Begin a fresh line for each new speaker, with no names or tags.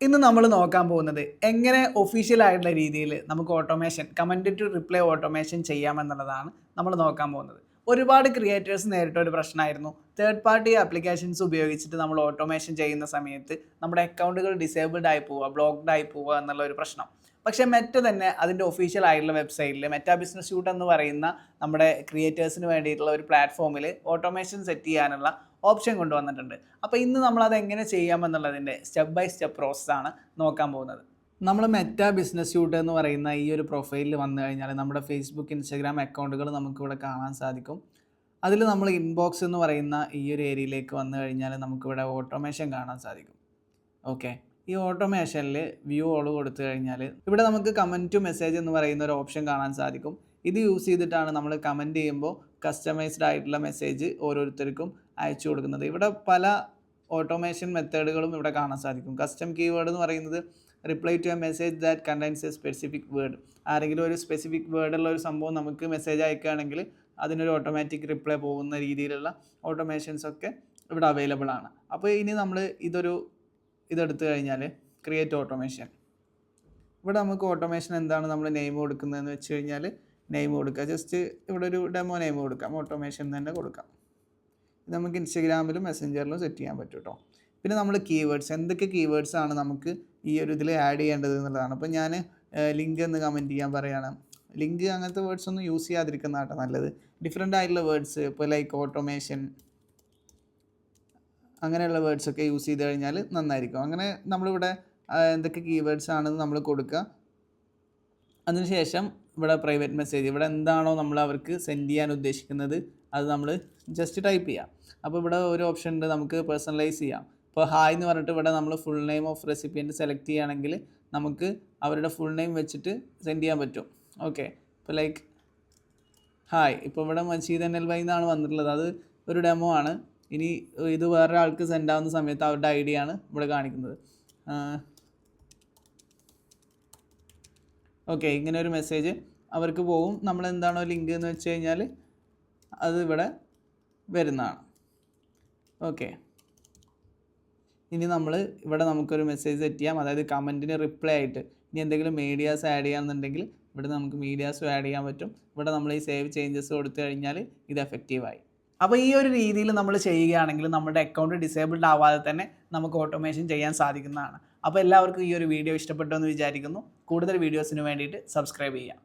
ഇന്ന് നമ്മൾ നോക്കാൻ പോകുന്നത് എങ്ങനെ ഒഫീഷ്യൽ ആയിട്ടുള്ള രീതിയിൽ നമുക്ക് automation comment to reply automation ചെയ്യാമെന്നുള്ളതാണ് നമ്മൾ നോക്കാൻ പോകുന്നത്. ഒരുപാട് ക്രിയേറ്റേഴ്സ് നേരിട്ട ഒരു പ്രശ്നമായിരുന്നു തേർഡ് പാർട്ടി ആപ്ലിക്കേഷൻസ് ഉപയോഗിച്ചിട്ട് നമ്മൾ ഓട്ടോമേഷൻ ചെയ്യുന്ന സമയത്ത് നമ്മുടെ അക്കൗണ്ടുകൾ ഡിസേബിൾഡ് ആയി പോവുക, ബ്ലോക്ക്ഡ് ആയി പോവുക എന്നുള്ള ഒരു പ്രശ്നം. പക്ഷേ മെറ്റ തന്നെ അതിൻ്റെ ഒഫീഷ്യൽ ആയിട്ടുള്ള വെബ്സൈറ്റിൽ മെറ്റ ബിസിനസ് സ്യൂട്ട് എന്ന് പറയുന്ന നമ്മുടെ ക്രിയേറ്റേഴ്സിന് വേണ്ടിയിട്ടുള്ള ഒരു പ്ലാറ്റ്ഫോമിൽ ഓട്ടോമേഷൻ സെറ്റ് ചെയ്യാനുള്ള ഓപ്ഷൻ കൊണ്ടുവന്നിട്ടുണ്ട്. അപ്പോൾ ഇന്ന് നമ്മളത് എങ്ങനെ ചെയ്യാമെന്നുള്ളതിൻ്റെ സ്റ്റെപ്പ് ബൈ സ്റ്റെപ്പ് പ്രോസസ്സാണ് നോക്കാൻ പോകുന്നത്. നമ്മൾ മെറ്റ ബിസിനസ് സ്യൂട്ട് എന്ന് പറയുന്ന ഈ ഒരു പ്രൊഫൈലിൽ വന്നു കഴിഞ്ഞാൽ നമ്മുടെ ഫേസ്ബുക്ക്, ഇൻസ്റ്റാഗ്രാം അക്കൗണ്ടുകൾ നമുക്കിവിടെ കാണാൻ സാധിക്കും. അതിൽ നമ്മൾ ഇൻബോക്സ് എന്ന് പറയുന്ന ഈ ഒരു ഏരിയയിലേക്ക് വന്നു കഴിഞ്ഞാൽ നമുക്കിവിടെ ഓട്ടോമേഷൻ കാണാൻ സാധിക്കും. ഓക്കെ, ഈ ഓട്ടോമേഷനിൽ വ്യൂ ഓൾ കൊടുത്തു കഴിഞ്ഞാൽ ഇവിടെ നമുക്ക് കമൻറ്റ് ടു മെസ്സേജ് എന്ന് പറയുന്ന ഒരു ഓപ്ഷൻ കാണാൻ സാധിക്കും. ഇത് യൂസ് ചെയ്തിട്ടാണ് നമ്മൾ കമൻറ്റ് ചെയ്യുമ്പോൾ കസ്റ്റമൈസ്ഡ് ആയിട്ടുള്ള മെസ്സേജ് ഓരോരുത്തർക്കും അയച്ചു കൊടുക്കുന്നത്. ഇവിടെ പല ഓട്ടോമേഷൻ മെത്തേഡുകളും ഇവിടെ കാണാൻ സാധിക്കും. കസ്റ്റം കീവേഡ് എന്ന് പറയുന്നത് reply to a message that contains a specific word. ആരെങ്കിലും ഒരു സ്പെസിഫിക് വേർഡുള്ള ഒരു സംഭവം നമുക്ക് മെസ്സേജ് അയക്കുകയാണെങ്കിൽ അതിനൊരു ഓട്ടോമാറ്റിക് റിപ്ലൈ പോകുന്ന രീതിയിലുള്ള ഓട്ടോമേഷൻസ് ഒക്കെ ഇവിടെ അവൈലബിൾ ആണ്. അപ്പോൾ ഇനി നമ്മൾ ഇതെടുത്തു കഴിഞ്ഞാൽ ക്രിയേറ്റ് ഓട്ടോമേഷൻ. ഇവിടെ നമുക്ക് ഓട്ടോമേഷൻ എന്താണ് നമ്മൾ നെയിം കൊടുക്കുന്നതെന്ന് വെച്ച് കഴിഞ്ഞാൽ നെയിം കൊടുക്കുക. ജസ്റ്റ് ഇവിടെ ഒരു ഡെമോ നെയിം കൊടുക്കാം, ഓട്ടോമേഷൻ തന്നെ കൊടുക്കാം. ഇത് നമുക്ക് ഇൻസ്റ്റഗ്രാമിലും മെസ്സഞ്ചറിലും സെറ്റ് ചെയ്യാൻ പറ്റും കേട്ടോ. പിന്നെ നമ്മൾ കീവേഡ്സ്, എന്തൊക്കെ കീവേഡ്സ് ആണ് നമുക്ക് ഈ ഒരു ഇതിൽ ആഡ് ചെയ്യേണ്ടത് എന്നുള്ളതാണ്. അപ്പോൾ ഞാൻ ലിങ്ക് എന്ന് കമൻറ്റ് ചെയ്യാൻ പറയുകയാണ്. ലിങ്ക് അങ്ങനത്തെ വേർഡ്സ് ഒന്നും യൂസ് ചെയ്യാതിരിക്കുന്ന കേട്ടോ നല്ലത്. ഡിഫറെൻ്റ് ആയിട്ടുള്ള വേർഡ്സ്, ഇപ്പോൾ ലൈക്ക് ഓട്ടോമേഷൻ അങ്ങനെയുള്ള വേർഡ്സൊക്കെ യൂസ് ചെയ്ത് കഴിഞ്ഞാൽ നന്നായിരിക്കും. അങ്ങനെ നമ്മളിവിടെ എന്തൊക്കെ കീവേഡ്സ് ആണെന്ന് നമ്മൾ കൊടുക്കുക. അതിനുശേഷം ഇവിടെ പ്രൈവറ്റ് മെസ്സേജ്, ഇവിടെ എന്താണോ നമ്മൾ അവർക്ക് സെൻഡ് ചെയ്യാൻ ഉദ്ദേശിക്കുന്നത് അത് നമ്മൾ ജസ്റ്റ് ടൈപ്പ് ചെയ്യാം. അപ്പോൾ ഇവിടെ ഒരു ഓപ്ഷൻ ഉണ്ട്, നമുക്ക് പേഴ്സണലൈസ് ചെയ്യാം. ഇപ്പോൾ ഹായ് എന്ന് പറഞ്ഞിട്ട് ഇവിടെ നമ്മൾ full name of recipient select ചെയ്യുകയാണെങ്കിൽ നമുക്ക് അവരുടെ ഫുൾ നെയിം വെച്ചിട്ട് സെൻഡ് ചെയ്യാൻ പറ്റും. ഓക്കെ, ഇപ്പോൾ ലൈക്ക് ഹായ്, ഇപ്പോൾ ഇവിടെ മജീദ് NLY എന്നാണ് വന്നിട്ടുള്ളത്. അത് ഒരു ഡെമോ ആണ്. ഇനി ഇത് വേറെ ആൾക്ക് സെൻഡ് ആവുന്ന സമയത്ത് അവരുടെ ID ആണ് ഇവിടെ കാണിക്കുന്നത്. ഓക്കെ, ഇങ്ങനെ ഒരു മെസ്സേജ് അവർക്ക് പോകും. നമ്മൾ എന്താണോ ലിങ്ക് എന്ന് വെച്ച് കഴിഞ്ഞാൽ അത് ഇവിടെ വരുന്നതാണ്. ഓക്കെ, ഇനി നമ്മൾ ഇവിടെ നമുക്കൊരു മെസ്സേജ് സെറ്റ് ചെയ്യാം, അതായത് കമൻറ്റിന് റിപ്ലൈ ആയിട്ട്. ഇനി എന്തെങ്കിലും മീഡിയാസ് ആഡ് ചെയ്യാമെന്നുണ്ടെങ്കിൽ ഇവിടെ നമുക്ക് മീഡിയാസും ആഡ് ചെയ്യാൻ പറ്റും. ഇവിടെ നമ്മൾ ഈ സേവ് ചേഞ്ചസ് കൊടുത്തു കഴിഞ്ഞാൽ ഇത് എഫക്റ്റീവായി. അപ്പോൾ ഈ ഒരു രീതിയിൽ നമ്മൾ ചെയ്യുകയാണെങ്കിൽ നമ്മുടെ അക്കൗണ്ട് ഡിസേബിൾഡ് ആവാതെ തന്നെ നമുക്ക് ഓട്ടോമേഷൻ ചെയ്യാൻ സാധിക്കുന്നതാണ്. അപ്പോൾ എല്ലാവർക്കും ഈ ഒരു വീഡിയോ ഇഷ്ടപ്പെട്ടു എന്ന് വിചാരിക്കുന്നു. കൂടുതൽ വീഡിയോസിന് വേണ്ടിയിട്ട് സബ്സ്ക്രൈബ് ചെയ്യാം.